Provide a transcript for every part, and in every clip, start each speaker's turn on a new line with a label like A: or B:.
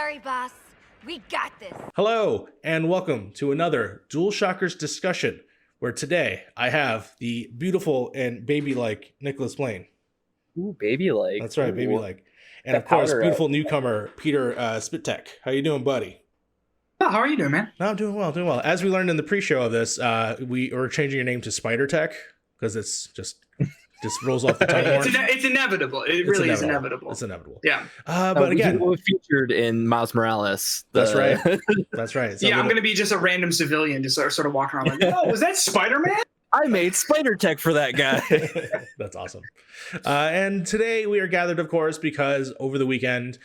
A: worry, boss. We got this.
B: Hello, and welcome to another DualShockers discussion, where today I have the beautiful and baby-like Nicholas Blaine.
C: Ooh, baby-like.
B: That's right,
C: Ooh.
B: baby-like. And
C: That
B: of course,
C: powder
B: beautiful newcomer Peter Spitek. How you doing, buddy?
D: Oh, how are you doing, man?
B: No, I'm doing well. As we learned in the pre-show of this, we are changing your name to Spider Tech because it's just rolls off the tongue more.
D: It's inevitable. It's inevitable.
B: It's inevitable.
D: Yeah.
B: But again,
C: we featured in Miles Morales.
B: That's right. That's right.
D: So I'm going to be just a random civilian, just sort of walking around like, oh, was that Spider-Man?
C: I made Spider Tech for that guy.
B: That's awesome. And today we are gathered, of course, because over the weekend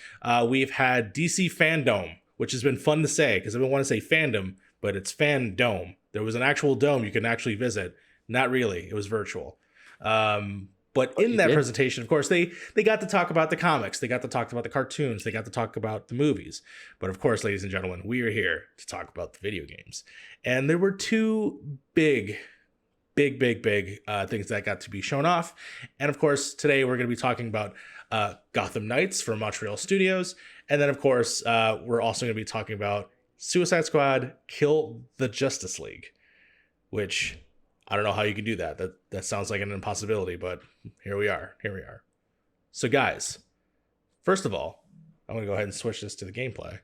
B: we've had DC Fandome, which has been fun to say because I don't want to say fandom, but it's Fandome. There was an actual dome you can actually visit. Not really. It was virtual. But in that presentation, of course, they got to talk about the comics. They got to talk about the cartoons. They got to talk about the movies. But of course, ladies and gentlemen, we are here to talk about the video games. And there were two big things that got to be shown off. And of course, today we're going to be talking about Gotham Knights from Montreal Studios. And then, of course, we're also going to be talking about Suicide Squad Kill the Justice League, which I don't know how you can do that. That sounds like an impossibility, but here we are. So, guys, first of all, I'm going to go ahead and switch this to the gameplay.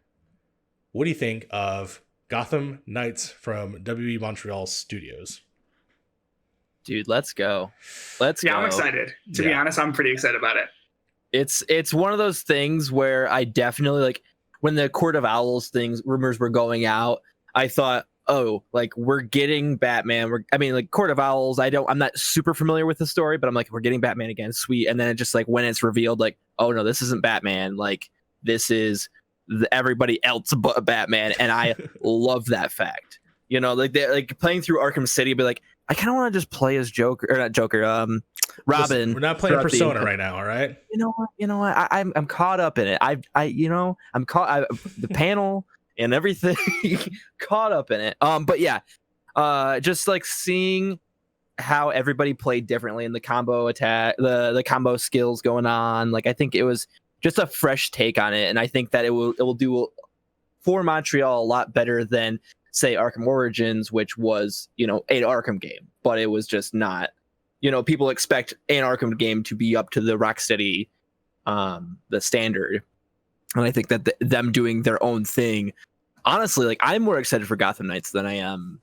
B: What do you think of Gotham Knights from WB Montreal Studios?
C: Dude, let's go.
D: Yeah, I'm excited. To be honest, I'm pretty excited about it.
C: It's one of those things where I definitely, like, when the Court of Owls rumors were going out, I thought, oh, like, we're getting Batman. Court of Owls, I'm not super familiar with the story, but I'm like, we're getting Batman again, sweet. And then it just, like, when it's revealed, like, oh no, this isn't Batman. Like, this is everybody else but Batman. And I love that fact. You know, like, they're like playing through Arkham City, but like, I kind of want to just play as Joker, or not Joker, Robin.
B: Listen, we're not playing Persona right now, all right?
C: You know what? I'm caught up in it. I'm caught the panel and everything caught up in it. But yeah, just like seeing how everybody played differently in the combo attack, the combo skills going on. Like, I think it was just a fresh take on it, and I think that it will do for Montreal a lot better than, say, Arkham Origins, which was, an Arkham game, but it was just not, people expect an Arkham game to be up to the Rocksteady, the standard. And I think that them doing their own thing, honestly, like, I'm more excited for Gotham Knights than I am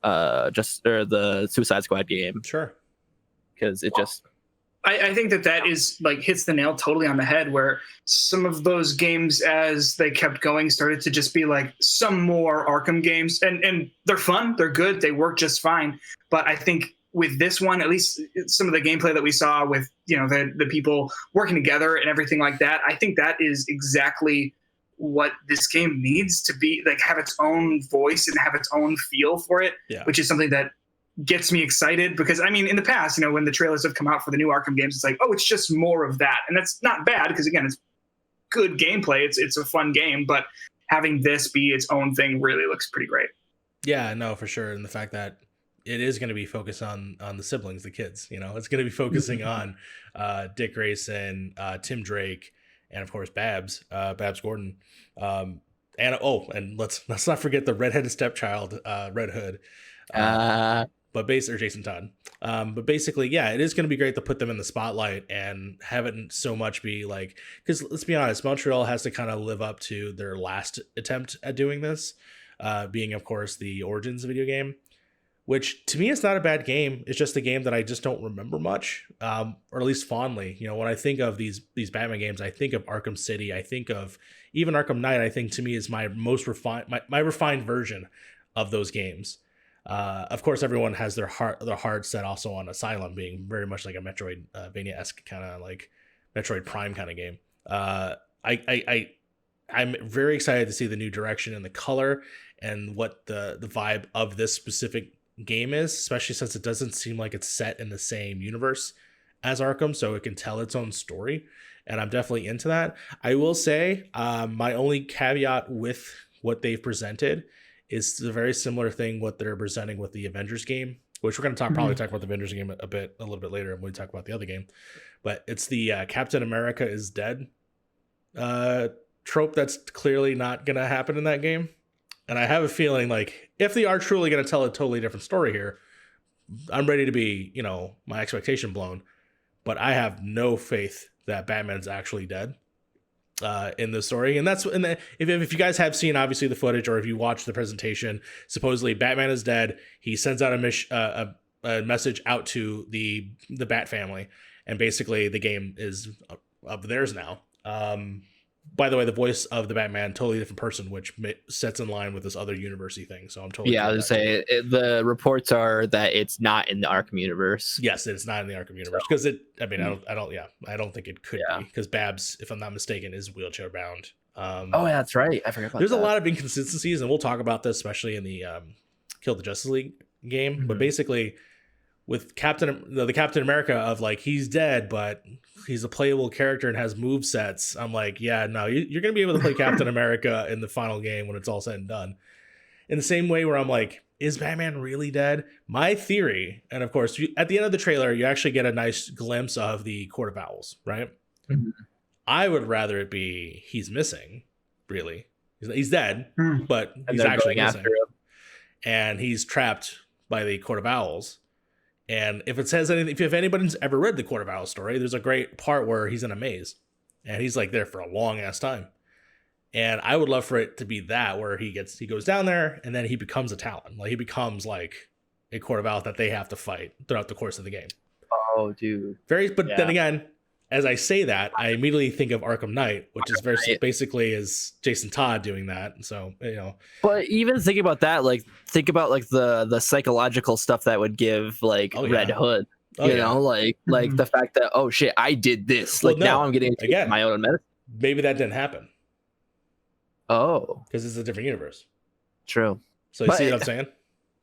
C: the Suicide Squad game.
B: Sure.
C: Because it just...
D: I think that is, like, hits the nail totally on the head, where some of those games, as they kept going, started to just be like some more Arkham games, and they're fun, they're good, they work just fine. But I think with this one, at least some of the gameplay that we saw with, the people working together and everything like that, I think that is exactly what this game needs to be, like, have its own voice and have its own feel for it, which is something that gets me excited. Because I mean, in the past, when the trailers have come out for the new Arkham games, it's like, oh, it's just more of that, and that's not bad, because again, it's good gameplay, it's a fun game, but having this be its own thing really looks pretty great.
B: Yeah, no, for sure. And the fact that it is going to be focused on the siblings, the kids, it's going to be focusing on Dick Grayson, Tim Drake, and of course Babs Gordon, and let's not forget the redheaded stepchild, Red Hood. But Jason Todd. But basically, yeah, it is going to be great to put them in the spotlight and have it so much be like, because let's be honest, Montreal has to kind of live up to their last attempt at doing this, being, of course, the Origins video game, which to me is not a bad game. It's just a game that I just don't remember much, or at least fondly. When I think of these Batman games, I think of Arkham City. I think of even Arkham Knight. I think to me is my most refined, my refined version of those games. Of course, everyone has their heart set also on Asylum being very much like a Metroidvania-esque kind of like Metroid Prime kind of game. I'm very excited to see the new direction and the color and what the vibe of this specific game is, especially since it doesn't seem like it's set in the same universe as Arkham, so it can tell its own story. And I'm definitely into that. I will say my only caveat with what they've presented is the very similar thing what they're presenting with the Avengers game, which we're going to probably talk about the Avengers game a little bit later when we talk about the other game. But it's the Captain America is Dead trope that's clearly not going to happen in that game. And I have a feeling like if they are truly going to tell a totally different story here, I'm ready to be, my expectation blown. But I have no faith that Batman's actually dead in the story. And if you guys have seen, obviously, the footage, or if you watch the presentation, supposedly Batman is dead. He sends out a message out to the Bat family. And basically the game is of theirs now. By the way, the voice of the Batman, totally different person, which sets in line with this other university thing. So I'm totally
C: I was say the reports are that it's not in the Arkham universe.
B: Yes, it's not in the Arkham universe because I don't think it could be, because Babs, if I'm not mistaken, is wheelchair bound.
C: Oh, yeah, that's right. I forgot about
B: there's
C: that.
B: a lot of inconsistencies, and we'll talk about this, especially in the Kill the Justice League game. Mm-hmm. But basically, with the Captain America of like, he's dead, but he's a playable character and has move sets. I'm like, yeah, no, you're going to be able to play Captain America in the final game when it's all said and done. In the same way where I'm like, is Batman really dead? My theory, and of course, at the end of the trailer, you actually get a nice glimpse of the Court of Owls, right? Mm-hmm. I would rather it be he's missing, really. He's dead, but he's actually missing. And he's trapped by the Court of Owls. And if it says anything, if anybody's ever read the Court of Owls story, there's a great part where he's in a maze and he's like there for a long ass time. And I would love for it to be that, where he goes down there and then he becomes a Talon. Like, he becomes like a Court of Owls that they have to fight throughout the course of the game.
C: Oh, dude.
B: Then again, as I say that, I immediately think of Arkham Knight, which is basically is Jason Todd doing that. So,
C: But even thinking about that, think about the psychological stuff that would give Red Hood. You know, like the fact that, oh shit, I did this. Now I'm getting again my own medicine.
B: Maybe that didn't happen.
C: Oh,
B: because it's a different universe.
C: True.
B: So you see what I'm saying?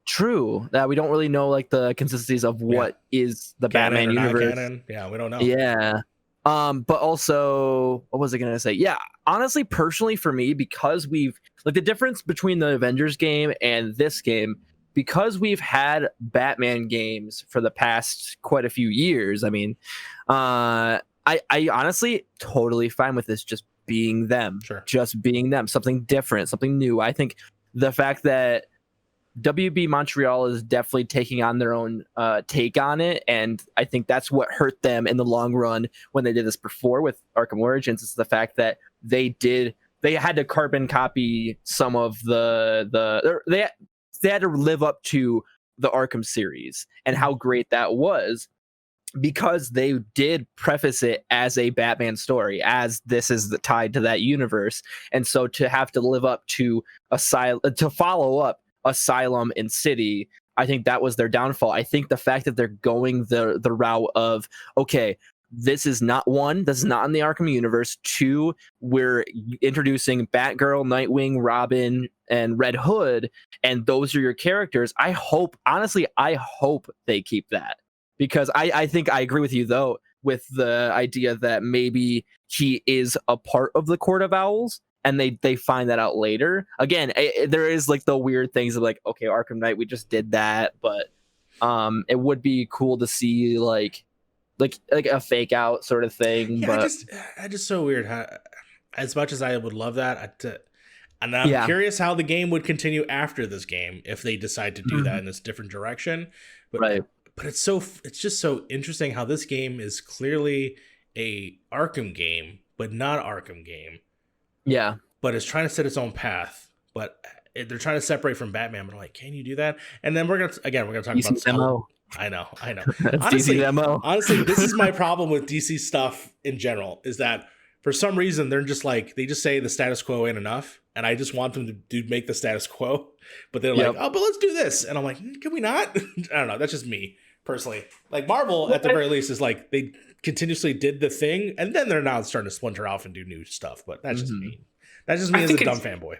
C: True. That we don't really know the consistencies of what is the
B: canon
C: Batman universe.
B: Canon. Yeah, we don't know.
C: Yeah. But also, what was I gonna say? Yeah, honestly, personally, for me, because we've the difference between the Avengers game and this game, because we've had Batman games for the past quite a few years. I mean, I honestly totally fine with this just being them, just being them, something different, something new. I think the fact that WB Montreal is definitely taking on their own take on it, and I think that's what hurt them in the long run when they did this before with Arkham Origins. It's the fact that they had to carbon copy some of they had to live up to the Arkham series and how great that was, because they did preface it as a Batman story, as this is tied to that universe, and so to have to live up to to follow up Asylum and City, I think that was their downfall. I think the fact that they're going the route of, okay, this is not in the Arkham universe. 2, we're introducing Batgirl, Nightwing, Robin, and Red Hood, and those are your characters. I hope they keep that, because I think I agree with you though with the idea that maybe he is a part of the Court of Owls. And they find that out later. Again, there is the weird things of okay, Arkham Knight, we just did that, but it would be cool to see like a fake out sort of thing.
B: Yeah,
C: but
B: I just so weird how, as much as I would love that, and I'm curious how the game would continue after this game if they decide to do that in this different direction. But but it's just so interesting how this game is clearly a Arkham game, but not Arkham game.
C: Yeah,
B: but it's trying to set its own path. But they're trying to separate from Batman. But I'm like, can you do that? And then we're gonna talk about this.
C: Demo.
B: I know.
C: Honestly,
B: this is my problem with DC stuff in general. Is that for some reason they're just they just say the status quo ain't enough, and I just want them to make the status quo. But they're like, oh, but let's do this, and I'm like, can we not? I don't know. That's just me personally. Marvel, at the very least, is they continuously did the thing, and then they're now starting to splinter off and do new stuff. But that's just me. That's just me as a dumb fanboy.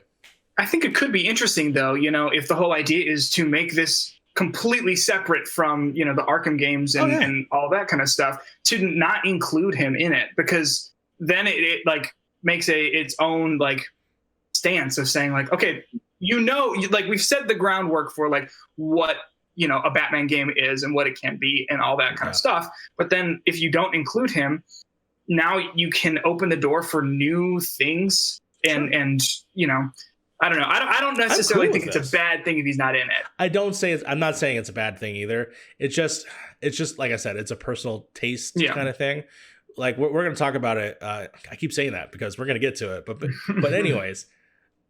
D: I think it could be interesting, though, if the whole idea is to make this completely separate from, the Arkham games and all that kind of stuff, to not include him in it, because then it makes its own stance of saying okay, we've set the groundwork for what a Batman game is and what it can be and all that kind of stuff. But then if you don't include him, now you can open the door for new things and I don't know. I don't necessarily
B: cool
D: think
B: with
D: it's
B: this.
D: a bad thing if he's not in it.
B: I'm not saying it's a bad thing either. It's just like I said, it's a personal taste kind of thing. Like we're going to talk about it. I keep saying that because we're going to get to it. But anyways,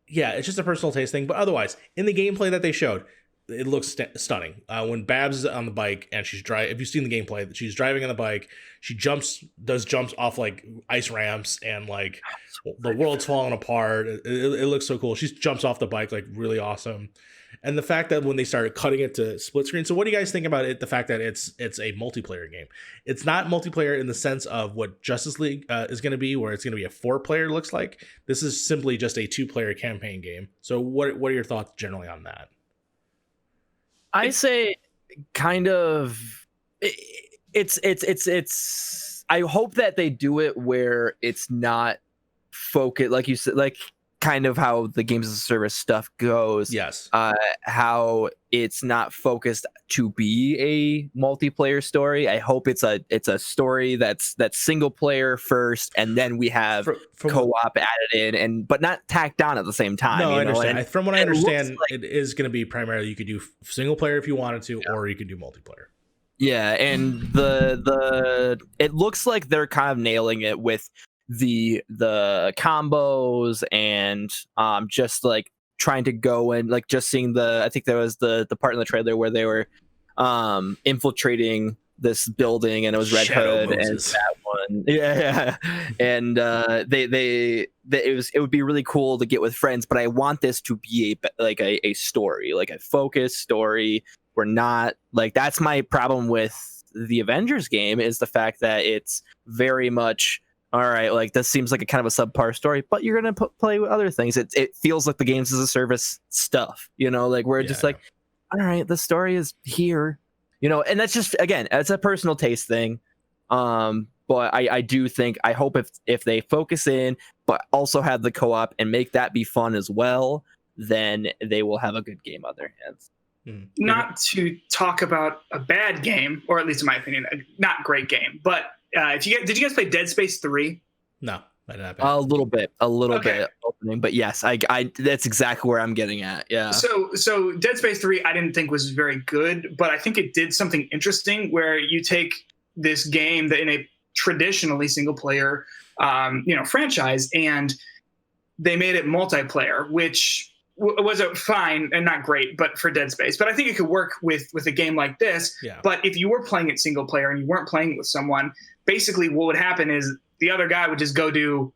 B: yeah, it's just a personal taste thing. But otherwise, in the gameplay that they showed, it looks stunning. When Babs is on the bike and she's driving, if you've seen the gameplay, she's driving on the bike. She does jumps off like ice ramps, and like the world's falling apart. It looks so cool. She jumps off the bike like really awesome. And the fact that when they started cutting it to split screen. So what do you guys think about it? The fact that it's a multiplayer game. It's not multiplayer in the sense of what Justice League is going to be, where it's going to be a 4-player looks like. This is simply just a 2-player campaign game. So what are your thoughts generally on that?
C: I say kind of it's I hope that they do it where it's not focused, like you said, like kind of how the games as a service stuff goes.
B: Yes.
C: How it's not focused to be a multiplayer story. I hope it's a story that's single player first, and then we have co-op added in, but not tacked on at the same time.
B: No, I understand. From what I understand,
C: like,
B: it is going to be primarily you could do single player if you wanted to, or you could do multiplayer.
C: Yeah, and the it looks like they're kind of nailing it with the combos and just like trying to go and like just seeing I think there was the part in the trailer where they were infiltrating this building, and it was Red Hood and that one. Yeah. And it would be really cool to get with friends, but I want this to be a story, like a focused story. We're not like, that's my problem with the Avengers game, is the fact that it's very much, all right, like this seems like a kind of a subpar story, but you're gonna play with other things. It feels like the games as a service stuff, like we're just like, all right, the story is here, and that's just, again, it's a personal taste thing. But I do think, I hope if they focus in, but also have the co-op and make that be fun as well, then they will have a good game on their hands.
D: Not to talk about a bad game, or at least in my opinion, a not great game, but did you guys play Dead Space 3?
B: No, I did not.
C: A little bit opening, but yes, I that's exactly where I'm getting at. Yeah.
D: So Dead Space 3, I didn't think was very good, but I think it did something interesting where you take this game that in a traditionally single player, franchise, and they made it multiplayer, which was fine and not great, but for Dead Space. But I think it could work with a game like this.
B: Yeah.
D: But if you were playing it single player and you weren't playing it with someone, basically what would happen is the other guy would just go do,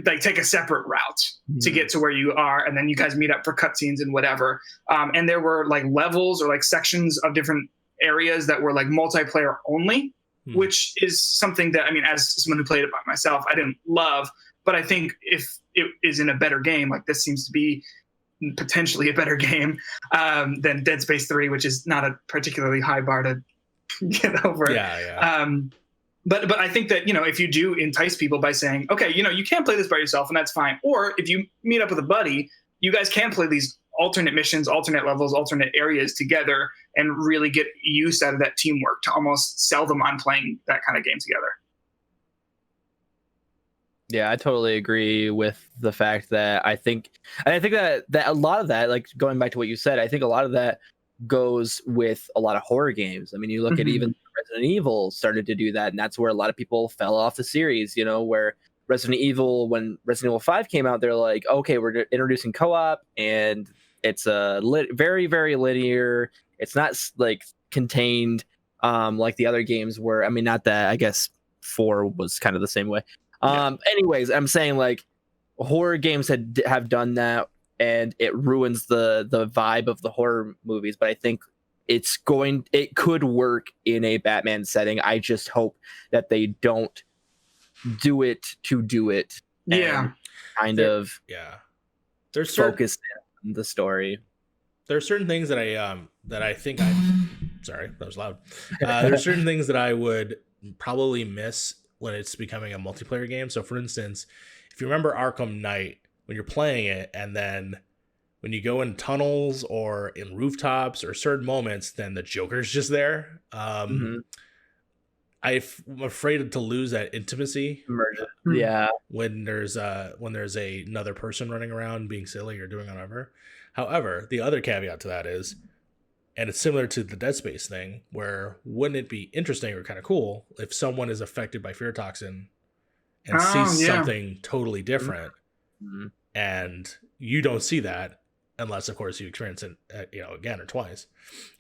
D: like, take a separate route to get to where you are, and then you guys meet up for cutscenes and whatever. And there were like levels or like sections of different areas that were like multiplayer only, which is something that, I mean, as someone who played it by myself, I didn't love. But I think if it is in a better game, like this seems to be potentially a better game than Dead Space 3, which is not a particularly high bar to get over. But I think that, if you do entice people by saying, okay, you can't play this by yourself, and that's fine. Or if you meet up with a buddy, you guys can play these alternate missions, alternate levels, alternate areas together, and really get use out of that teamwork to almost sell them on playing that kind of game together.
C: Yeah, I totally agree with the fact that I think that a lot of that, like going back to what you said, I think a lot of that goes with a lot of horror games. I mean, you look at even Resident Evil started to do that, and that's where a lot of people fell off the series, where Resident Evil, when Resident Evil 5 came out, they're like, okay, we're introducing co-op, and it's a very, very linear. It's not like contained like the other games were. I mean, not that, I guess 4 was kind of the same way. Anyways, I'm saying like horror games have done that, and it ruins the vibe of the horror movies. But I think it could work in a Batman setting. I just hope that they don't do it to do it.
D: Yeah.
C: There's
B: focus
C: on the story.
B: There are certain things that I think sorry, that was loud. There's certain things that I would probably miss when it's becoming a multiplayer game. So for instance, if you remember Arkham Knight, when you're playing it, and then when you go in tunnels or in rooftops or certain moments, then the Joker's just there. I'm afraid to lose that intimacy
C: Yeah.
B: when there's another person running around being silly or doing whatever. However, the other caveat to that is, and it's similar to the Dead Space thing, where wouldn't it be interesting or kind of cool if someone is affected by fear toxin and sees something totally different, and you don't see that unless, of course, you experience it, again or twice.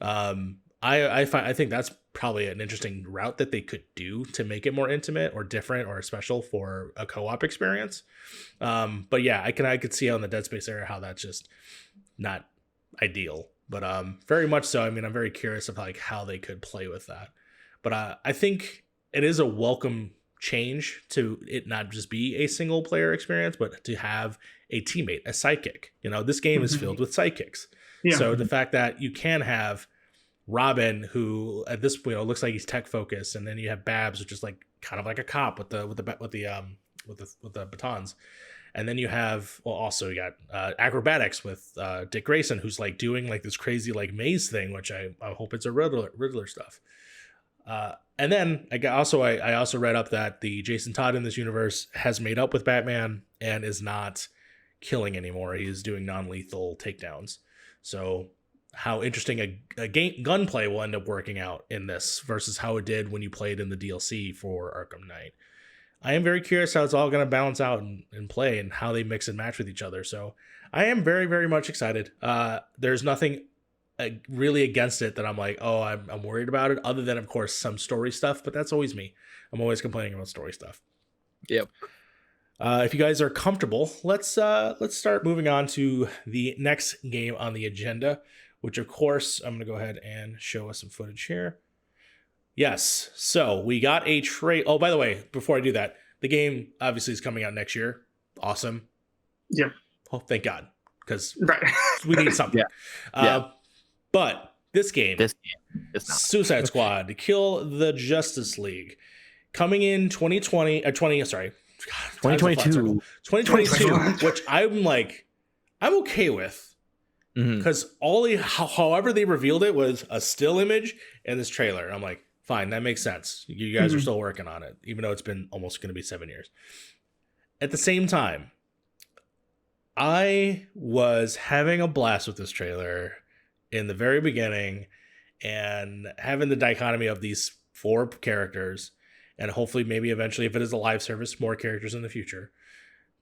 B: I think that's probably an interesting route that they could do to make it more intimate or different or special for a co-op experience. But yeah, I could see on the Dead Space area how that's just not ideal. But very much so. I mean, I'm very curious of like how they could play with that. But I think it is a welcome change to it not just be a single player experience, but to have a teammate, a sidekick. This game is filled with sidekicks. Yeah. So the fact that you can have Robin, who at this point looks like he's tech focused, and then you have Babs, which is like kind of like a cop with the batons, and then you have also you got acrobatics with Dick Grayson, who's like doing like this crazy like maze thing, which I hope it's a Riddler stuff. And then I also read up that the Jason Todd in this universe has made up with Batman and is not killing anymore. He is doing non-lethal takedowns. So how interesting a game gunplay will end up working out in this versus how it did when you played in the DLC for Arkham Knight. I am very curious how it's all going to balance out and play and how they mix and match with each other. So I am very, very much excited. There's nothing really against it that I'm like, oh, I'm worried about it, other than, of course, some story stuff. But that's always me. I'm always complaining about story stuff.
C: Yep.
B: If you guys are comfortable, let's start moving on to the next game on the agenda, which, of course, I'm going to go ahead and show us some footage here. Yes. So we got a trade. Oh, by the way, before I do that, the game obviously is coming out next year. Awesome.
D: Yep.
B: Oh, thank God. Because
D: right.
B: we need something.
C: Yeah.
B: But this game
C: is not.
B: Suicide Squad to Kill the Justice League, coming in 2022, 2022, which I'm okay with. Because however they revealed it was a still image and this trailer. And I'm like, fine, that makes sense. You guys are still working on it, even though it's been almost going to be 7 years. At the same time, I was having a blast with this trailer in the very beginning and having the dichotomy of these 4 characters, and hopefully maybe eventually, if it is a live service, more characters in the future,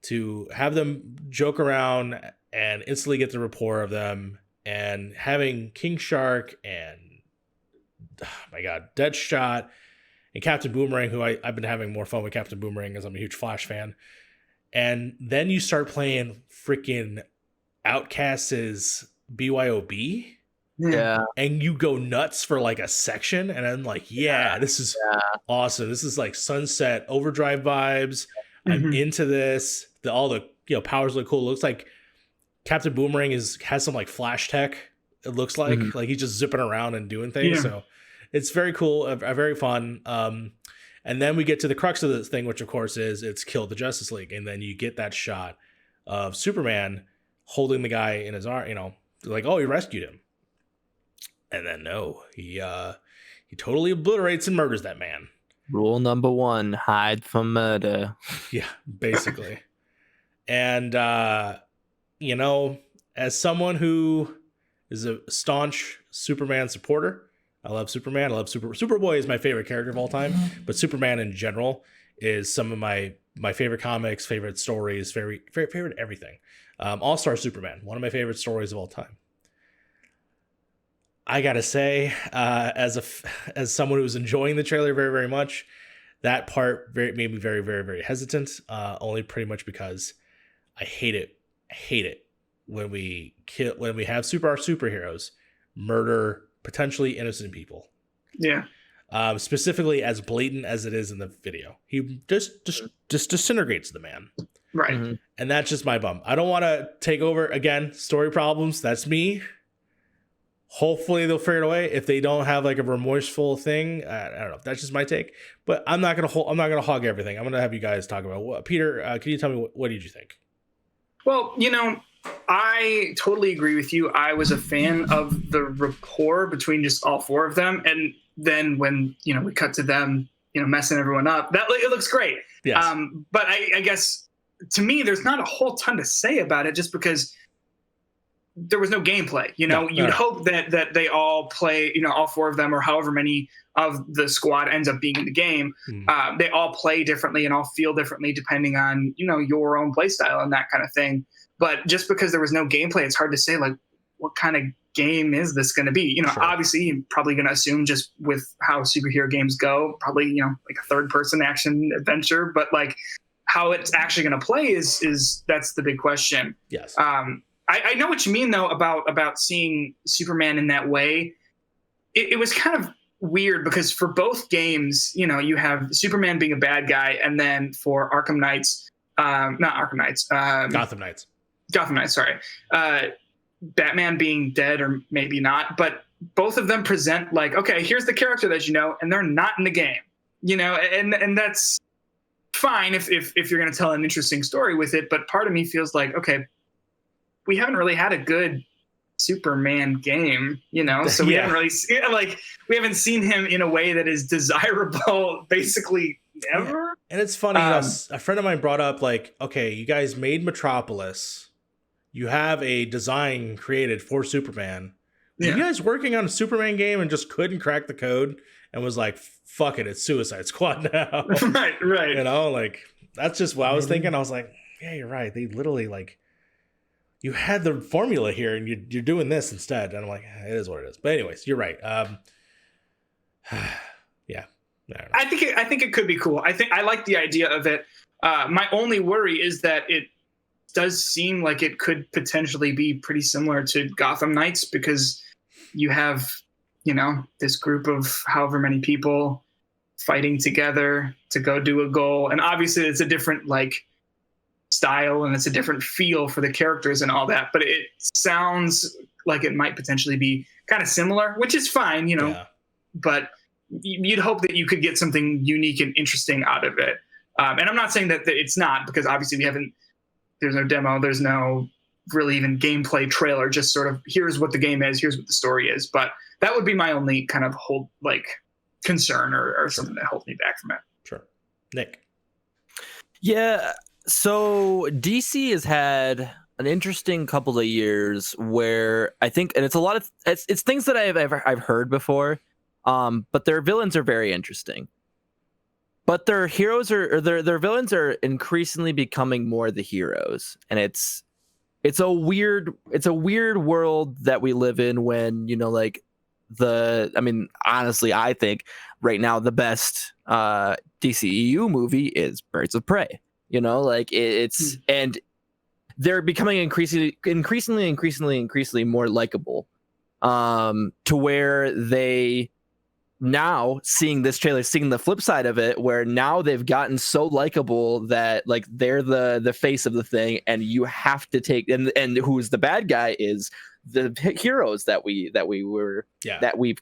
B: to have them joke around and instantly get the rapport of them, and having King Shark and, oh my God, Deadshot and Captain Boomerang, who I've been having more fun with Captain Boomerang because I'm a huge Flash fan. And then you start playing freaking Outcast's BYOB.
C: Yeah.
B: And you go nuts for like a section, and I'm like, this is awesome. This is like Sunset Overdrive vibes. I'm into this. All the powers look cool. It looks like Captain Boomerang has some like Flash tech. It looks like he's just zipping around and doing things. Yeah. So it's very cool, very fun. And then we get to the crux of this thing, which of course is it's Kill the Justice League, and then you get that shot of Superman holding the guy in his arm. Like, oh, he rescued him, and then no, he totally obliterates and murders that man.
C: Rule number 1: hide from murder.
B: Yeah, basically. And as someone who is a staunch Superman supporter, I love Superman. I love Superboy is my favorite character of all time, but Superman in general is some of my favorite comics, favorite stories, favorite everything. All-Star Superman, one of my favorite stories of all time. I gotta say, as someone who's enjoying the trailer very, very much, that part made me very, very, very hesitant. Only pretty much because I hate it when we have superheroes murder potentially innocent people.
D: Yeah.
B: Specifically as blatant as it is in the video, he just disintegrates the man.
D: Right.
B: And that's just my bum. I don't want to take over again. Story problems. That's me. Hopefully they'll figure it away. If they don't have like a remorseful thing, I don't know. That's just my take. But I'm not gonna hog everything. I'm gonna have you guys talk about what. Peter, can you tell me what did you think?
D: Well, I totally agree with you. I was a fan of the rapport between just all 4 of them, and then when we cut to them messing everyone up. That it looks great.
B: Yes.
D: But I guess to me, there's not a whole ton to say about it, just because there was no gameplay. You'd hope that they all play, all four of them, or however many of the squad ends up being in the game. They all play differently and all feel differently depending on, your own play style and that kind of thing. But just because there was no gameplay, it's hard to say, like, what kind of game is this going to be?
B: Sure.
D: Obviously, you're probably going to assume, just with how superhero games go, probably, like a third-person action adventure. But, like, how it's actually going to play is that's the big question.
B: Yes.
D: I know what you mean, though, about seeing Superman in that way. It was kind of weird, because for both games, you have Superman being a bad guy, and then for Arkham Knights, not Arkham Knights,
B: Gotham Knights,
D: sorry, Batman being dead, or maybe not, but both of them present like, okay, here's the character that and they're not in the game, and that's fine if you're going to tell an interesting story with it. But part of me feels like, okay, we haven't really had a good Superman game, so we haven't really we haven't seen him in a way that is desirable basically ever.
B: And it's funny, a friend of mine brought up, like, okay, you guys made Metropolis, you have a design created for Superman. Were you guys working on a Superman game and just couldn't crack the code and was like, fuck it, it's Suicide Squad now?
D: right.
B: Like, that's just what I was thinking. I was like, yeah, you're right. They literally, like, you had the formula here and you're doing this instead. And I'm like, it is what it is. But anyways, you're right. Yeah. I
D: think it could be cool. I like the idea of it. My only worry is that it does seem like it could potentially be pretty similar to Gotham Knights, because you have, this group of however many people fighting together to go do a goal. And obviously it's a different, like, style, and it's a different feel for the characters and all that, but it sounds like it might potentially be kind of similar, which is fine, but you'd hope that you could get something unique and interesting out of it. And I'm not saying that it's not, because obviously there's no demo, there's no really even gameplay trailer, just sort of, here's what the game is, here's what the story is. But that would be my only kind of concern or something that holds me back from it.
B: Sure. Nick.
C: Yeah. So DC has had an interesting couple of years where I think, and it's a lot of, it's things that I've heard before, but their villains are very interesting. But their heroes or their villains are increasingly becoming more the heroes, and it's a weird world that we live in when, honestly, I think right now the best DCEU movie is Birds of Prey. And they're becoming increasingly more likable, to where they now, seeing this trailer, seeing the flip side of it, where now they've gotten so likable that, like, they're the face of the thing, and you have to take, and who's the bad guy is the heroes that we've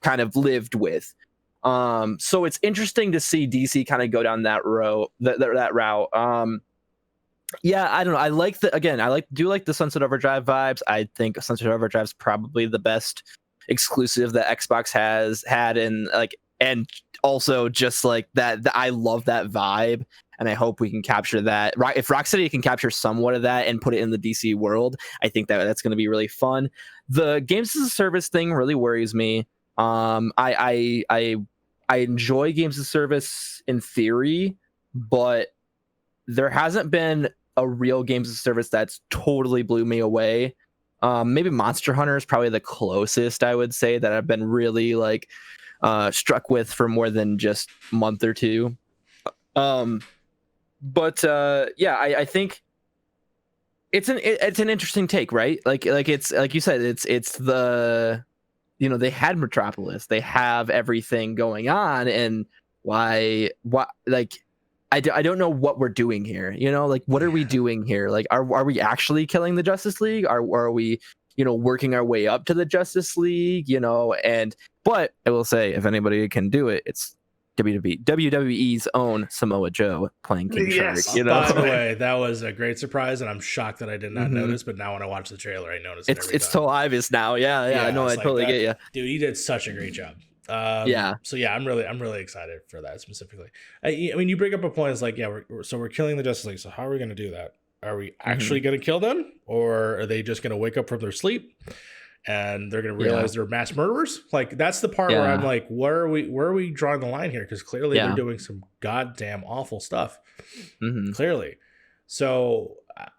C: kind of lived with. So it's interesting to see DC kind of go down that route. Yeah, I don't know. I like the Sunset Overdrive vibes. I think Sunset Overdrive is probably the best exclusive that Xbox has had, and also just like that, I love that vibe, and I hope we can capture that. If Rocksteady can capture somewhat of that and put it in the DC world, I think that's going to be really fun. The games as a service thing really worries me. I enjoy games as a service in theory, but there hasn't been a real games as a service that's totally blew me away. Maybe Monster Hunter is probably the closest, I would say, that I've been really struck with for more than just a month or two. I think it's an interesting take, right? Like it's like you said, it's the, they had Metropolis, they have everything going on, and why I don't know what we're doing here. What are we doing here? Like, are we actually killing the Justice League? Are we, working our way up to the Justice League? But I will say, if anybody can do it, it's WWE's own Samoa Joe playing King Shark.
B: By the way, that was a great surprise, and I'm shocked that I did not notice. But now when I watch the trailer, I notice
C: it's so obvious now. Yeah, I know. I totally get you,
B: dude. He did such a great job. So yeah, I'm really excited for that specifically. I mean, you bring up a point. It's like, yeah, we're killing the Justice League. So how are we going to do that? Are we actually going to kill them, or are they just going to wake up from their sleep and they're going to realize they're mass murderers? Like, that's the part where I'm like, where are we drawing the line here? Because clearly they're doing some goddamn awful stuff. Clearly. So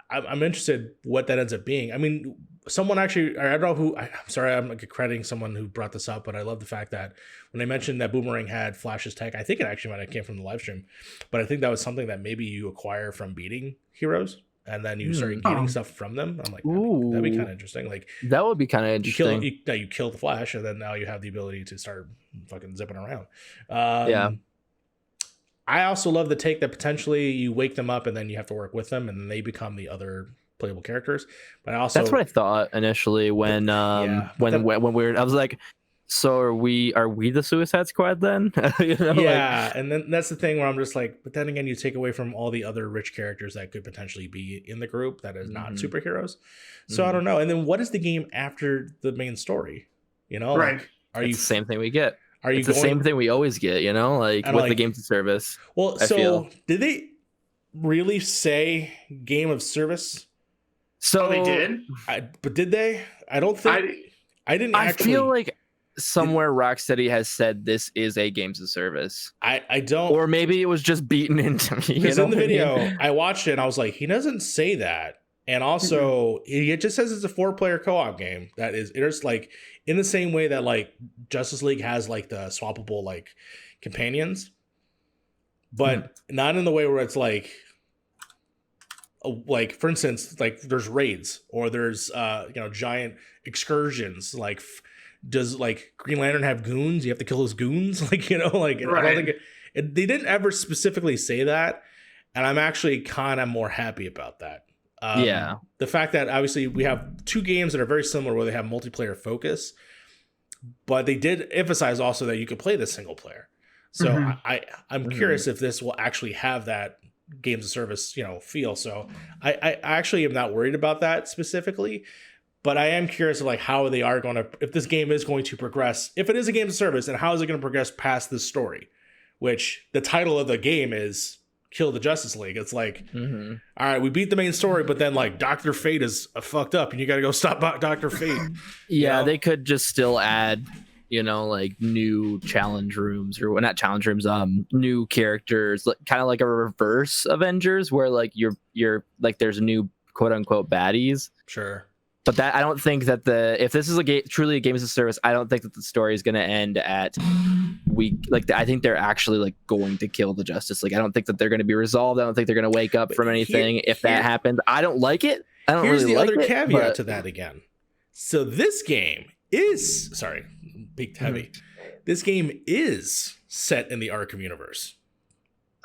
B: I'm interested what that ends up being. I mean, someone actually, I don't know who, I'm sorry, I'm crediting someone who brought this up, but I love the fact that when they mentioned that Boomerang had Flash's tech, I think it actually might have came from the live stream, but I think that was something that maybe you acquire from beating heroes, and then you start getting stuff from them. I'm like, that'd be kind of interesting. Like,
C: that would be kind of interesting.
B: You kill the Flash, and then now you have the ability to start fucking zipping around. I also love the take that potentially you wake them up and then you have to work with them, and then they become the other playable characters. But I also,
C: that's what I thought initially when I was like, so are we the Suicide Squad then?
B: And then that's the thing where I'm just like, but then again, you take away from all the other rich characters that could potentially be in the group that is not superheroes. So I don't know. And then what is the game after the main story?
D: Right?
B: Like, it's
C: the same thing we get?
B: It's
C: the same thing we always get, like with the games of service.
B: Well, did they really say game of service?
C: So
D: they did.
B: But did they? I don't think. I didn't.
C: I feel like somewhere Rocksteady has said this is a games of service.
B: I don't.
C: Or maybe it was just beaten into me.
B: Because in the video, I watched it and I was like, he doesn't say that. And also, it just says it's a 4-player co-op game that is, it's like in the same way that like Justice League has like the swappable like companions, but not in the way where it's like for instance, like there's raids or there's giant excursions. Like, does like Green Lantern have goons? You have to kill his goons. Like, I don't think they didn't ever specifically say that, and I'm actually kind of more happy about that. The fact that obviously we have two games that are very similar where they have multiplayer focus, but they did emphasize also that you could play this single player. So I'm curious if this will actually have that games of service, feel. So I actually am not worried about that specifically, but I am curious of like how they are going to, if this game is going to progress, if it is a games of service, and how is it going to progress past this story, which the title of the game is Kill the Justice League. It's like, all right, we beat the main story, but then like Dr. Fate is fucked up and you got to go stop Dr. Fate.
C: They could just still add, like new challenge rooms, or not challenge rooms, new characters, kind of like a reverse Avengers where like you're like there's new quote unquote baddies.
B: Sure.
C: But that I don't think that if this is truly a games of service, I don't think that the story is going to end at I think they're actually like going to kill the Justice League. I don't think that they're going to be resolved. I don't think they're going to wake up from anything. If that happens, I don't like it. I don't
B: Here's
C: really
B: the
C: like
B: other
C: it,
B: caveat to that again. So this game is peaked heavy. This game is set in the Arkham universe.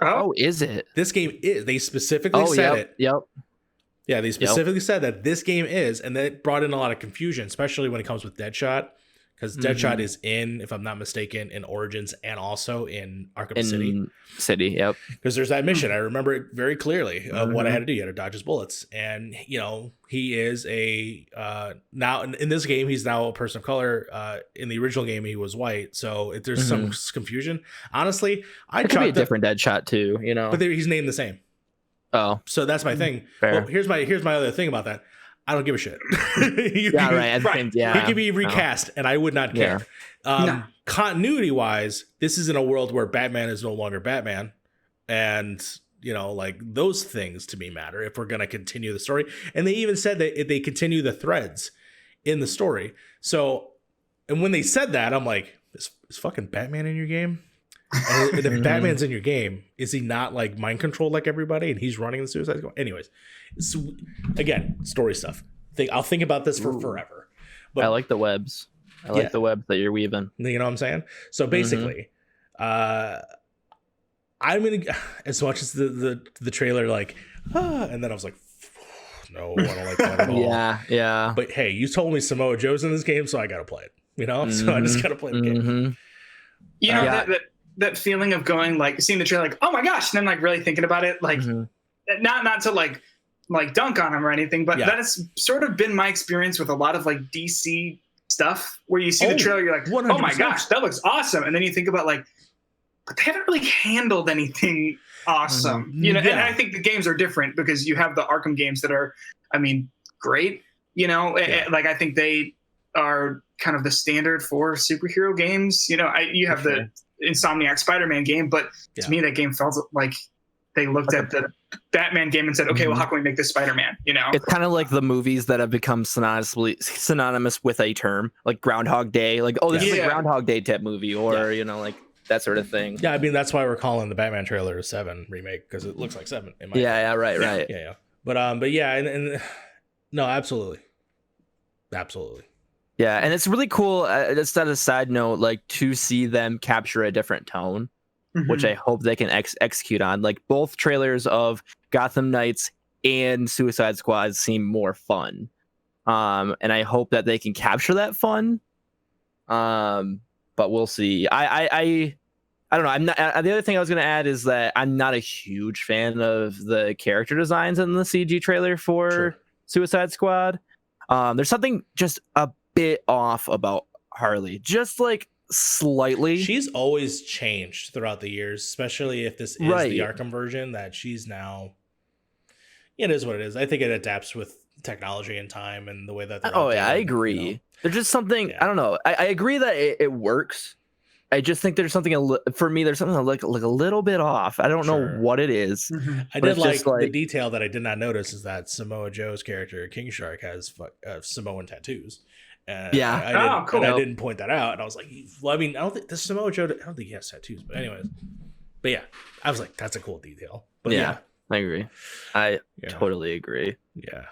C: Oh, is it?
B: This game is. They specifically said it.
C: Yep.
B: Yeah, they specifically said that this game is, and that brought in a lot of confusion, especially when it comes with Deadshot, because Deadshot is in, if I'm not mistaken, in Origins and also in Arkham City.
C: Yep.
B: Because there's that mission, I remember it very clearly of what I had to do. You had to dodge his bullets, and he is a now in this game he's now a person of color. In the original game he was white, so if there's some confusion. Honestly,
C: it could be a different Deadshot too,
B: but he's named the same.
C: Oh,
B: so that's my thing.
C: Fair.
B: Well, here's my other thing about that. I don't give a shit.
C: He
B: could be recast, and I would not care. Continuity wise, this is in a world where Batman is no longer Batman, and like those things to me matter if we're gonna continue the story. And they even said that if they continue the threads in the story. So, and when they said that, I'm like, is fucking Batman in your game? And if Batman's in your game, is he not like mind controlled like everybody, and he's running the Suicide Squad? Anyways, so, again, story stuff. I'll think about this for forever. But
C: I like the webs. I like the webs that you're weaving.
B: You know what I'm saying? So basically, I'm gonna, as much as the trailer like, and then I was like, no, I don't like that at all.
C: Yeah.
B: But hey, you told me Samoa Joe's in this game, so I gotta play it. So I just gotta play the game.
D: That feeling of going like seeing the trailer like, oh my gosh, and then like really thinking about it, like not to like dunk on him or anything, but that has sort of been my experience with a lot of like DC stuff where you see the trailer, you're like,
B: 100%.
D: oh my gosh, that looks awesome. And then you think about like, but they haven't really handled anything awesome. You know, and I think the games are different because you have the Arkham games that are, I mean, great. You know, like I think they are kind of the standard for superhero games. You know, you have the Insomniac Spider-Man game, but to me that game felt like they looked at the Batman game and said, okay, well, how can we make this Spider-Man? You know,
C: it's kind of like the movies that have become synonymous with a term, like Groundhog Day. Like, oh, this is a Groundhog Day type movie, or you know, like that sort of thing.
B: Yeah, I mean that's why we're calling the Batman trailer 7 remake, because it looks like 7. In my opinion.
C: Right.
B: Yeah. But yeah, and no, absolutely.
C: Yeah, and it's really cool. Just on a side note, like to see them capture a different tone, which I hope they can execute on. Like both trailers of Gotham Knights and Suicide Squad seem more fun, and I hope that they can capture that fun. But we'll see. I don't know. I'm not. The other thing I was going to add is that I'm not a huge fan of the character designs in the CG trailer for Suicide Squad. There's something just a bit off about Harley, just like slightly.
B: She's always changed throughout the years, especially if this is the Arkham version that she's now. It is what it is. I think it adapts with technology and time and the way that they're
C: I agree.
B: You know?
C: There's just something, I don't know. I agree that it works. I just think there's something for me. There's something like a little bit off. I don't know what it is.
B: I did like the detail that I did not notice is that Samoa Joe's character King Shark has Samoan tattoos. I didn't point that out, and I was like, well, I mean, I don't think this Samoa Joe. I don't think he has tattoos, but anyways. But yeah, I was like, that's a cool detail. But yeah,
C: I agree. I totally agree.
B: Yeah.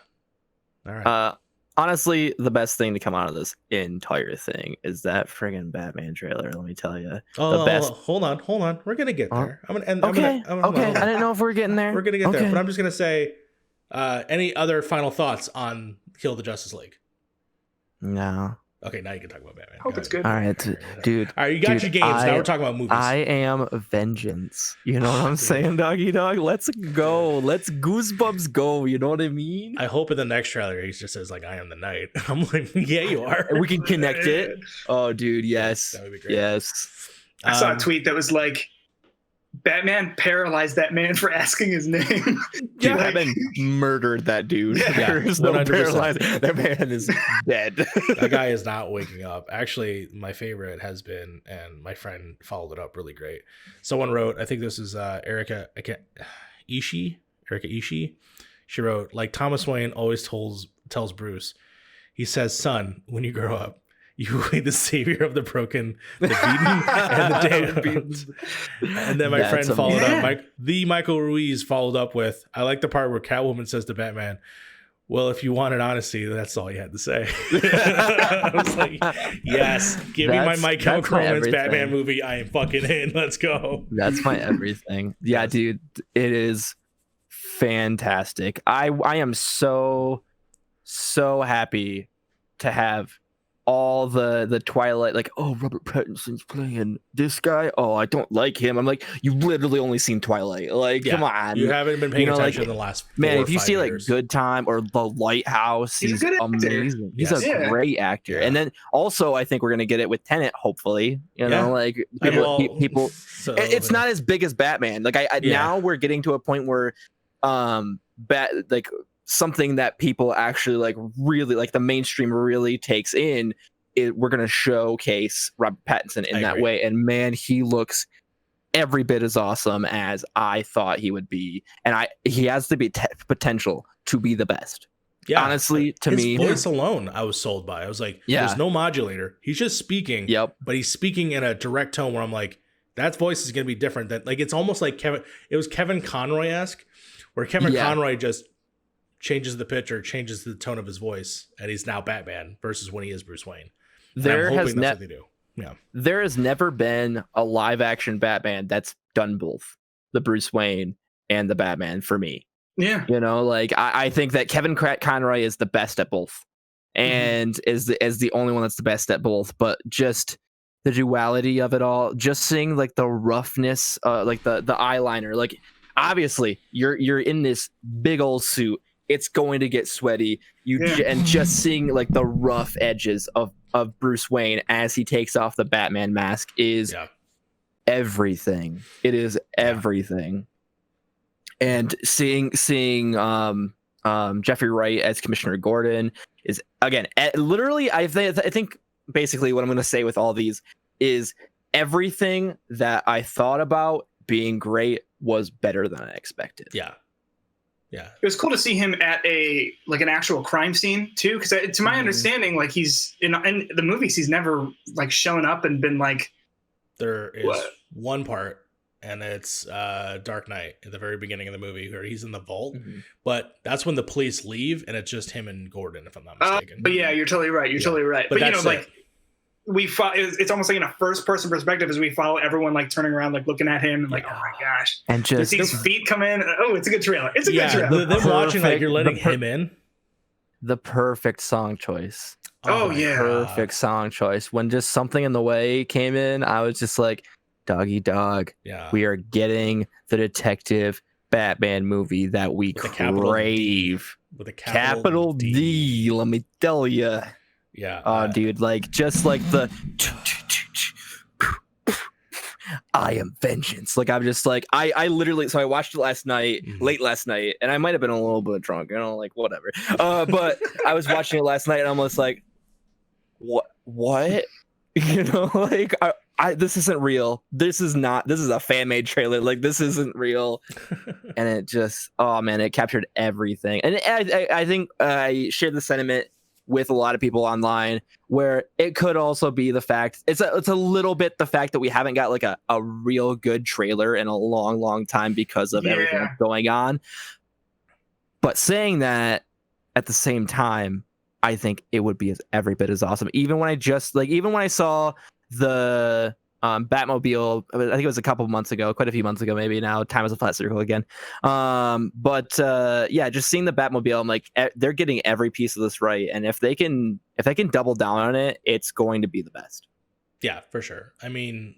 B: All right.
C: Honestly, the best thing to come out of this entire thing is that friggin' Batman trailer. Let me tell you, the best.
B: Hold on. We're gonna get there. I'm gonna.
C: Okay. I didn't know if we're getting there.
B: We're gonna get there, but I'm just gonna say, any other final thoughts on Kill the Justice League?
C: No.
B: Okay, now you can talk about Batman.
D: Hope it's good.
C: All right, dude.
B: All right, you got your games. Now we're talking about movies.
C: I am vengeance. You know what I'm saying, doggy dog? Let's go. Let's goosebumps go. You know what I mean?
B: I hope in the next trailer he just says like, "I am the Knight." I'm like, yeah, you are.
C: We can connect it. Oh, dude, yes.
B: That would be great.
C: Yes.
D: I saw a tweet that was like, Batman paralyzed that man for asking his name.
C: Dude, Batman murdered that dude. There's no paralyzed. That man is dead.
B: That guy is not waking up. Actually, my favorite has been, and my friend followed it up really great. Someone wrote, I think this is Erika Ishii. She wrote, like Thomas Wayne always tells Bruce, he says, son, when you grow up, you will be the savior of the broken, the beaten, and the damned. And then my friend followed up. Michael Ruiz followed up with, I like the part where Catwoman says to Batman, well, if you wanted honesty, that's all you had to say. I was like, yes, give me my Mike Romance Batman movie. I am fucking in. Let's go.
C: That's my everything. Yeah, dude, it is fantastic. I am so happy to have all the Twilight, like, oh, Robert Pattinson's playing this guy. Oh, I don't like him. I'm like, you've literally only seen Twilight. Like, come on.
B: You haven't been paying attention in the last 4
C: man,
B: or
C: if you
B: 5
C: see
B: years.
C: Like Good Time or The Lighthouse, he's amazing. He's a great actor.
B: Yeah.
C: And then also, I think we're gonna get it with Tenet, hopefully. You know, like people.
B: So,
C: it's not as big as Batman. Like now we're getting to a point where, something that people actually like really like the mainstream really takes in. We're going to showcase Robert Pattinson in that way. And man, he looks every bit as awesome as I thought he would be. And he has the potential to be the best. Yeah. Honestly, to me.
B: His voice alone, I was sold by. I was like, there's no modulator. He's just speaking.
C: Yep.
B: But he's speaking in a direct tone where I'm like, that voice is going to be different. That like, it's almost like Kevin Conroy-esque, where Kevin Conroy just changes the pitch or changes the tone of his voice, and he's now Batman versus when he is Bruce Wayne. There has
C: never been a live action Batman that's done both the Bruce Wayne and the Batman for me.
D: Yeah,
C: you know, like I think that Kevin Conroy is the best at both, and is the only one that's the best at both. But just the duality of it all, just seeing like the roughness, like the eyeliner, like obviously you're in this big old suit. It's going to get sweaty. And just seeing like the rough edges of of Bruce Wayne as he takes off the Batman mask is everything. It is everything. And seeing Jeffrey Wright as Commissioner Gordon is, again, literally, I think basically what I'm going to say with all these is everything that I thought about being great was better than I expected.
B: Yeah.
D: It was cool to see him at an actual crime scene too, because to my understanding, like he's in the movies, he's never like shown up and been like.
B: There is one part, and it's Dark Knight at the very beginning of the movie where he's in the vault, but that's when the police leave, and it's just him and Gordon, if I'm not mistaken.
D: But yeah, you're totally right. You're totally right. But you know, like it's almost like in a first person perspective as we follow everyone like turning around, like looking at hhim and like, oh my gosh.
C: And just
D: these feet come in. Oh, it's a good trailer. It's a good trailer.
B: Them watching like you're letting him in.
C: The perfect song choice.
D: Oh yeah.
C: Perfect song choice. When just something in the way came in, I was just like, doggy dog.
B: Yeah.
C: We are getting the detective Batman movie that we crave.
B: With a
C: capital D, let me tell you.
B: Yeah.
C: Oh, dude, like just like the I am vengeance. Like I'm just like I literally. So I watched it last night, late last night, and I might have been a little bit drunk. Like whatever. But I was watching it last night, and I'm almost like, what? You know, like this isn't real. This is a fan made trailer. Like this isn't real. And it just, oh man, it captured everything. And I think I shared the sentiment with a lot of people online, where it could also be the fact it's a little bit the fact that we haven't got like a real good trailer in a long time because of everything that's going on. But saying that, at the same time, I think it would be every bit as awesome. Even when I saw the Batmobile, I think it was quite a few months ago, maybe now. Time is a flat circle again. But just seeing the Batmobile, I'm like, they're getting every piece of this right, and if they can double down on it, it's going to be the best.
B: Yeah, for sure. I mean,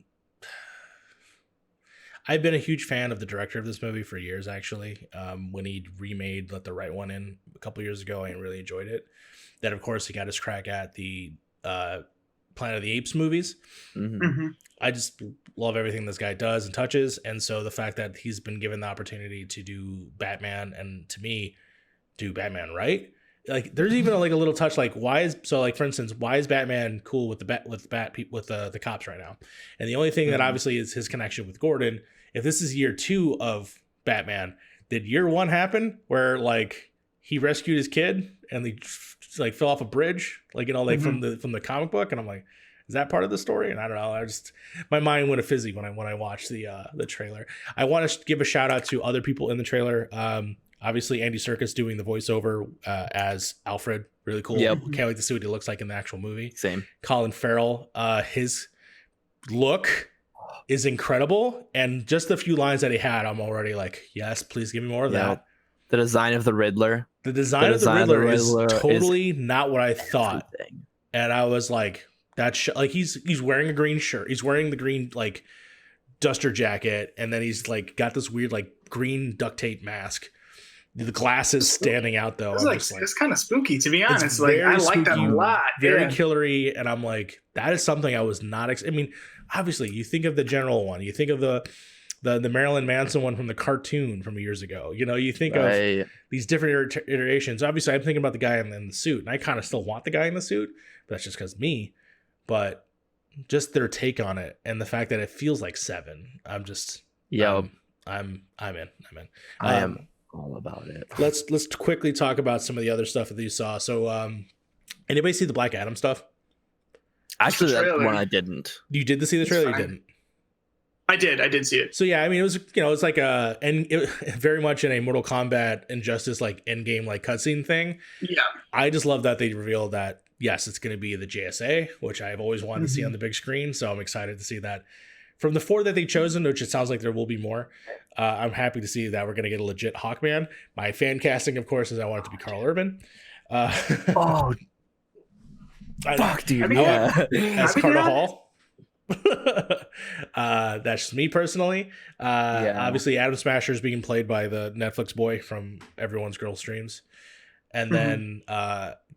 B: I've been a huge fan of the director of this movie for years, actually. When he remade Let the Right One In a couple years ago, I really enjoyed it. Then, of course, he got his crack at the Planet of the Apes movies. I just love everything this guy does and touches, and so the fact that he's been given the opportunity to do Batman, and to me, do Batman right. Like, there's even like a little touch, like for instance, why is Batman cool with the cops right now? And the only thing that obviously is his connection with Gordon. If this is year 2 of Batman, did year 1 happen where like he rescued his kid and they like fell off a bridge, like, you know, like from the comic book? And I'm like, is that part of the story? And I don't know. My mind went a fizzy when I watched the trailer. I want to give a shout out to other people in the trailer. Obviously Andy Serkis doing the voiceover as Alfred, really cool.
C: Yep.
B: Can't wait to see what he looks like in the actual movie.
C: Same.
B: Colin Farrell, his look is incredible, and just the few lines that he had, I'm already like, yes, please give me more of that.
C: The design of the Riddler.
B: The design of the Riddler is totally not what I thought. Everything. And I was like, like he's wearing a green shirt. He's wearing the green like duster jacket, and then he's like got this weird like green duct tape mask. The glasses standing out though.
D: It's kind of spooky, to be honest. Like I like that a lot.
B: Very killery, and I'm like, that is something I was not. I mean, obviously, you think of the general one, you think of the Marilyn Manson one from the cartoon from years ago. You know, you think of these different iterations. Obviously, I'm thinking about the guy in the suit, and I kind of still want the guy in the suit, but that's just because me. But just their take on it, and the fact that it feels like 7. I'm just, I'm in.
C: I am all about it.
B: Let's quickly talk about some of the other stuff that you saw. So, anybody see the Black Adam stuff?
C: Actually, that's one I didn't.
B: You did see the trailer? You didn't?
D: I did see it.
B: So yeah, I mean, it was, you know, it's like very much in a Mortal Kombat Injustice like endgame like cutscene thing.
D: Yeah,
B: I just love that they revealed that yes, it's going to be the JSA, which I've always wanted to see on the big screen. So I'm excited to see that. From the 4 that they've chosen, which it sounds like there will be more, I'm happy to see that we're going to get a legit Hawkman. My fan casting, of course, is I want it to be Carl Urban.
C: Fuck, dude.
B: As Carter Hall. That's just me personally. Obviously Adam Smasher is being played by the Netflix boy from Everyone's Girl Streams, and then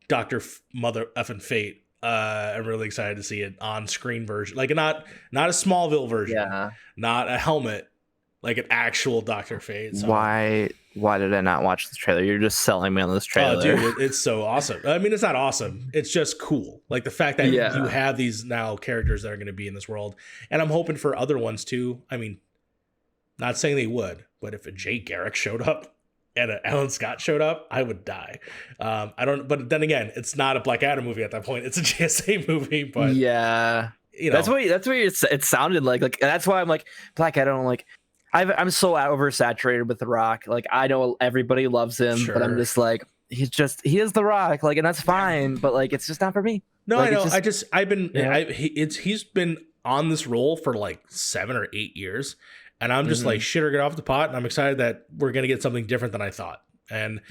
B: Dr. Mother effing Fate I'm really excited to see it on screen version, like not a Smallville version,
C: Yeah.
B: not a helmet, like an actual Dr. Fate. So.
C: Why did I not watch this trailer? You're just selling me on this trailer.
B: Oh, dude, it's so awesome. I mean, it's not awesome. It's just cool. Like the fact that you have these now characters that are going to be in this world, and I'm hoping for other ones too. I mean, not saying they would, but if a Jay Garrick showed up and an Alan Scott showed up, I would die. I don't. But then again, it's not a Black Adam movie at that point. It's a JSA movie. But
C: yeah,
B: you know,
C: that's what it sounded like. Like that's why I'm like Black Adam. Like I'm so oversaturated with The Rock. Like I know everybody loves him, but I'm just like he is The Rock. Like, and that's fine. But like it's just not for me.
B: No,
C: like,
B: I know. He's been on this role for like 7 or 8 years. And I'm just like, shit or get off the pot. And I'm excited that we're going to get something different than I thought. And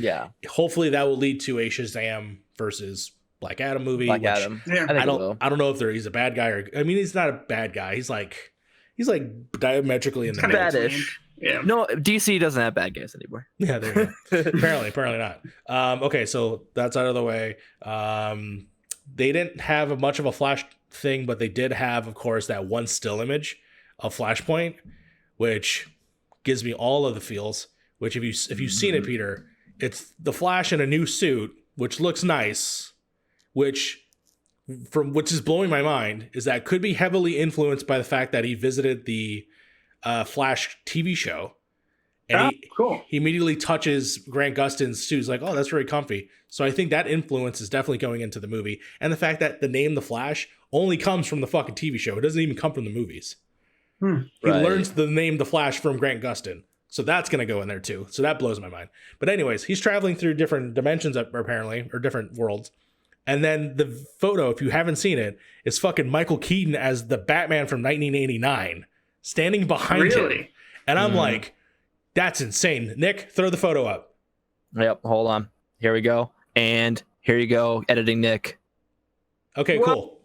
B: hopefully that will lead to a Shazam versus Black Adam movie.
C: Adam. Yeah.
B: I don't know if he's a bad guy or, I mean, he's not a bad guy. He's like diametrically in the middle.
C: Badish. Yeah. No, DC doesn't have bad guys anymore.
B: Yeah, there you go. apparently not. Okay, so that's out of the way. They didn't have much of a Flash thing, but they did have, of course, that one still image of Flashpoint, which gives me all of the feels. Which if you've seen it, Peter, it's the Flash in a new suit, which looks nice. Which is blowing my mind is that could be heavily influenced by the fact that he visited the Flash TV show, and he immediately touches Grant Gustin's suit. He's like, oh, that's very comfy. So I think that influence is definitely going into the movie, and the fact that the name The Flash only comes from the fucking TV show. It doesn't even come from the movies. He learns the name The Flash from Grant Gustin. So that's going to go in there too. So that blows my mind. But anyways, he's traveling through different dimensions apparently, or different worlds. And then the photo, if you haven't seen it, is fucking Michael Keaton as the Batman from 1989 standing behind him. And I'm like, that's insane. Nick, throw the photo up.
C: Yep, hold on. Here we go. And here you go, editing Nick.
B: Okay, cool.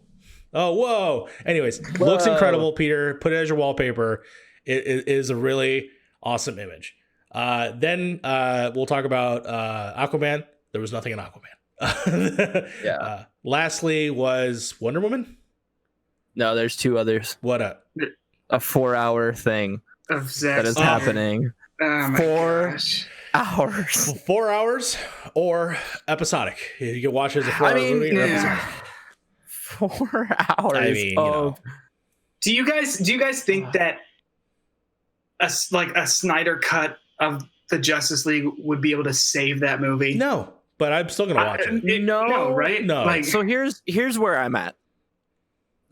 B: Oh, whoa. Anyways, looks incredible, Peter. Put it as your wallpaper. It is a really awesome image. Then we'll talk about Aquaman. There was nothing in Aquaman. Lastly was Wonder Woman.
C: No, there's 2 others.
B: What up?
C: A 4-hour thing that is happening.
D: Oh my
C: 4
D: gosh.
C: hours.
B: 4 hours or episodic. You can watch it as a 4-hour movie or episodic.
C: 4 hours.
B: I mean, you know.
D: Do you guys think that a Snyder cut of the Justice League would be able to save that movie?
B: No, but I'm still gonna watch it.
D: No, right?
B: No.
C: Like, so here's where I'm at.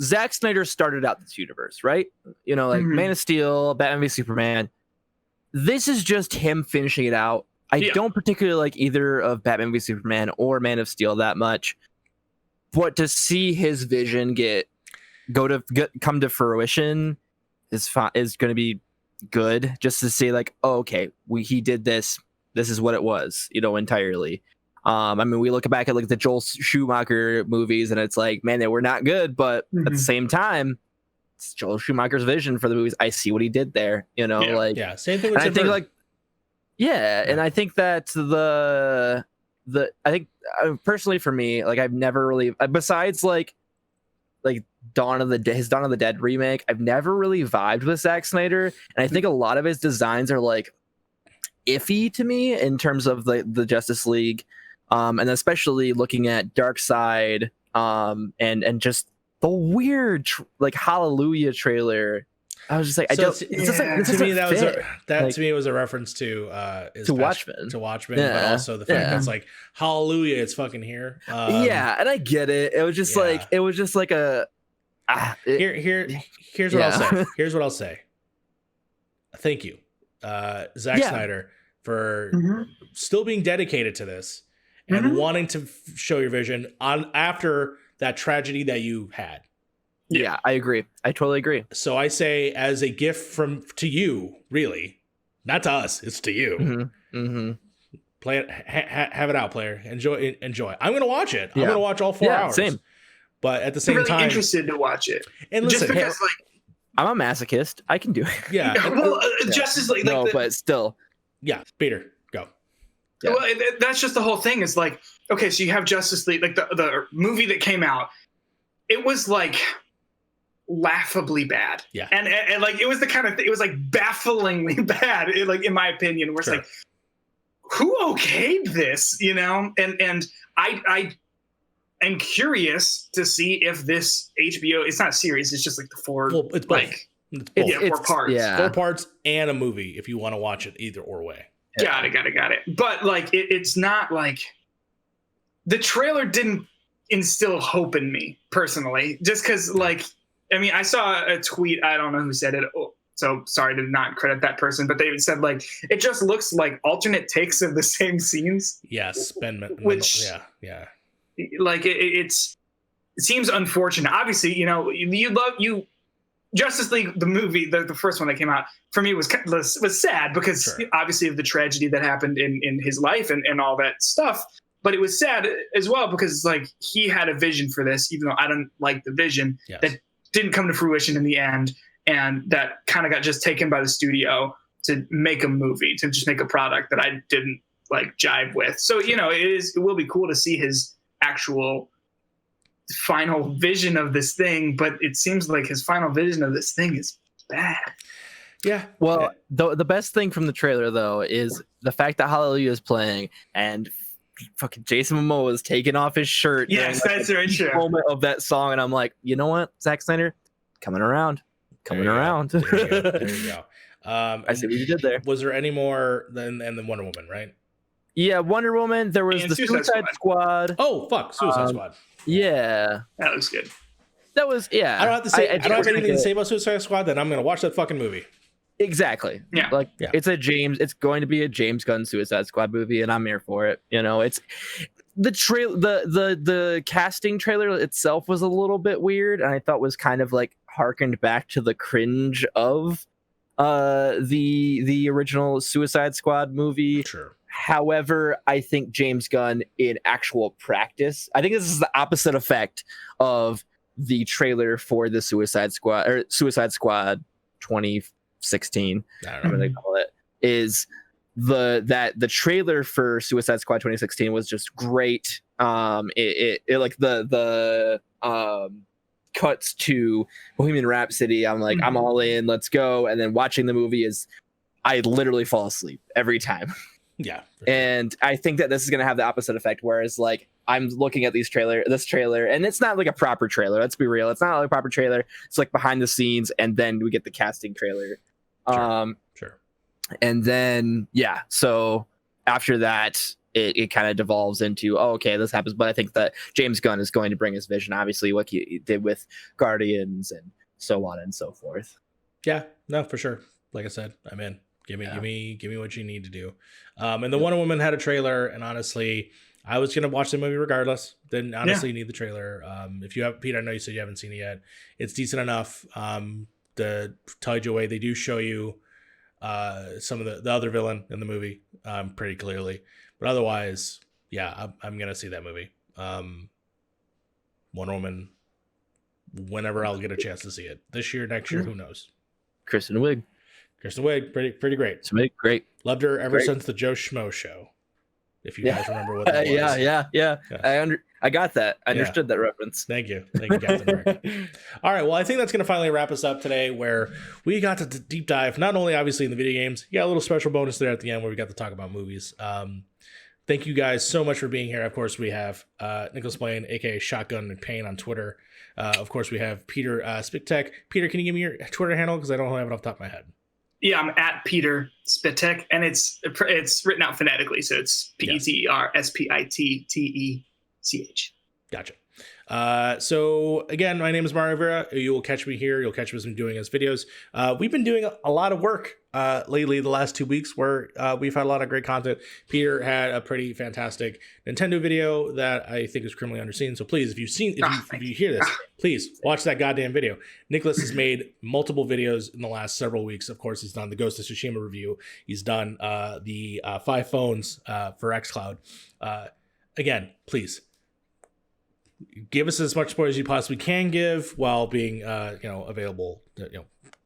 C: Zack Snyder started out this universe, right? You know, like Man of Steel, Batman v Superman. This is just him finishing it out. I don't particularly like either of Batman v Superman or Man of Steel that much. But to see his vision come to fruition is going to be good. Just to see like, oh, okay, he did this. This is what it was, entirely. I mean, we look back at like the Joel Schumacher movies, and it's like, man, they were not good, but at the same time, it's Joel Schumacher's vision for the movies. I see what he did there,
B: same thing with
C: I think like, and I think that I think personally for me, like I've never really, besides like his Dawn of the Dead remake, I've never really vibed with Zack Snyder, and I think a lot of his designs are like iffy to me in terms of the Justice League, and especially looking at Darkseid, and just the weird Hallelujah trailer. I was just like,
B: to me it was a reference to
C: Watchmen,
B: but also the fact that it's like Hallelujah, it's fucking here.
C: And I get it. It was just like a.
B: Here's what I'll say. Here's what I'll say. Thank you, Zack Snyder, for still being dedicated to this and wanting to show your vision after that tragedy that you had.
C: Yeah, I agree. I totally agree.
B: So I say, as a gift to you, really, not to us, it's to you. Play it, have it out, player. Enjoy. I'm gonna watch it. I'm gonna watch all 4 hours.
C: Same.
B: But at the same
D: really
B: time,
D: interested to watch it.
B: And listen,
D: just because,
C: I'm a masochist. I can do it.
B: Yeah.
D: Well, Justice League.
C: But still.
B: Yeah, Peter, go.
D: Yeah. Well, that's just the whole thing. Is like, okay, so you have Justice League, like the movie that came out. it was like laughably bad.
B: Yeah.
D: And like it was the kind of it was like bafflingly bad, like in my opinion, where it's like, who okayed this, you know? And I am curious to see if this HBO, it's not a series, it's just like the four,
B: well, it's
D: like
B: it's both.
D: yeah, 4 parts.
C: Yeah.
B: 4 parts and a movie if you want to watch it either or way.
D: Got it. But like it's not like the trailer didn't instill hope in me personally, just because like, I mean, I saw a tweet, I don't know who said it, so sorry to not credit that person, but they said like it just looks like alternate takes of the same scenes.
B: Yes,
D: which
B: yeah.
D: Like it seems unfortunate. Obviously, you know, you Justice League, the movie, the first one that came out for me was sad because obviously of the tragedy that happened in his life and all that stuff. But it was sad as well because like he had a vision for this, even though I don't like the vision that didn't come to fruition in the end. And that kind of got just taken by the studio to make a movie, to just make a product that I didn't like jive with. So, you know, it will be cool to see his actual final vision of this thing, but it seems like his final vision of this thing is bad.
B: Yeah.
C: Well, the best thing from the trailer though is the fact that Hallelujah is playing and fucking Jason Momoa is taking off his shirt.
D: Yes, that's right. Sure.
C: Moment of that song, and I'm like, you know what, Zack Snyder, coming around.
B: There you go.
C: I see what you did there.
B: Was there any more than Wonder Woman, right?
C: Yeah, Wonder Woman. There was
D: And
C: the Suicide Squad.
B: Oh fuck, Suicide Squad.
C: Yeah,
D: That looks good.
C: that was
B: I don't have to say. I don't have anything to say about Suicide Squad. Then I'm gonna watch that fucking movie.
C: Exactly.
D: Yeah.
C: Like it's going to be a James Gunn Suicide Squad movie, and I'm here for it. You know, it's the the casting trailer itself was a little bit weird, and I thought was kind of like harkened back to the cringe of the original Suicide Squad movie.
B: Sure.
C: However, I think James Gunn in actual practice, I think this is the opposite effect of the trailer for the Suicide Squad 2016.
B: I
C: I'm
B: don't know.
C: gonna call it is the trailer for Suicide Squad 2016 was just great. It like the cuts to Bohemian Rhapsody. I'm like, I'm all in, let's go. And then watching the movie I literally fall asleep every time.
B: Yeah.
C: And I think that this is going to have the opposite effect, whereas like I'm looking at this trailer, and it's not like a proper trailer. Let's be real. It's not like a proper trailer. It's like behind the scenes. And then we get the casting trailer.
B: Sure.
C: And then, so after that, it kind of devolves into, okay, this happens. But I think that James Gunn is going to bring his vision, obviously, what he did with Guardians and so on and so forth.
B: Yeah, no, for sure. Like I said, I'm in. Give me what you need to do. And the Wonder Woman had a trailer, and honestly, I was gonna watch the movie regardless. Didn't honestly need the trailer. If you have, Pete, I know you said you haven't seen it yet. It's decent enough. To tell you away, they do show you some of the other villain in the movie pretty clearly, but otherwise, yeah, I'm gonna see that movie. Wonder Woman, whenever I'll get a chance to see it, this year, next year, who knows?
C: Kristen Wiig,
B: pretty great.
C: Great.
B: Loved her ever since the Joe Schmo show. If you guys remember what that was.
C: Yeah. I got that. I understood that reference.
B: Thank you, Captain America. All right, well, I think that's going to finally wrap us up today, where we got to deep dive, not only obviously in the video games, you got a little special bonus there at the end where we got to talk about movies. Thank you guys so much for being here. Of course, we have Nicholas Blaine, aka Shotgun McPain on Twitter. Of course, we have Peter Spittech. Peter, can you give me your Twitter handle? Because I don't have it off the top of my head. Yeah,
D: I'm at Peter Spittech, and it's written out phonetically, so it's PeterSpittech.
B: Gotcha. So again, my name is Mario Vera. You will catch me here. You'll catch us doing his videos. We've been doing a lot of work lately, the last 2 weeks, where we've had a lot of great content. Peter had a pretty fantastic Nintendo video that I think is criminally underseen. So please, if you hear this, please watch that goddamn video. Nicholas has made multiple videos in the last several weeks. Of course, he's done the Ghost of Tsushima review. He's done the 5 phones for xCloud. Again, please give us as much support as you possibly can give while being available.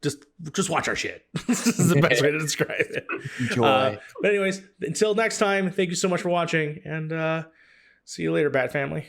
B: Just watch our shit. This is the best way to describe it.
C: Enjoy.
B: But anyways, until next time, thank you so much for watching, and see you later, Bat Family.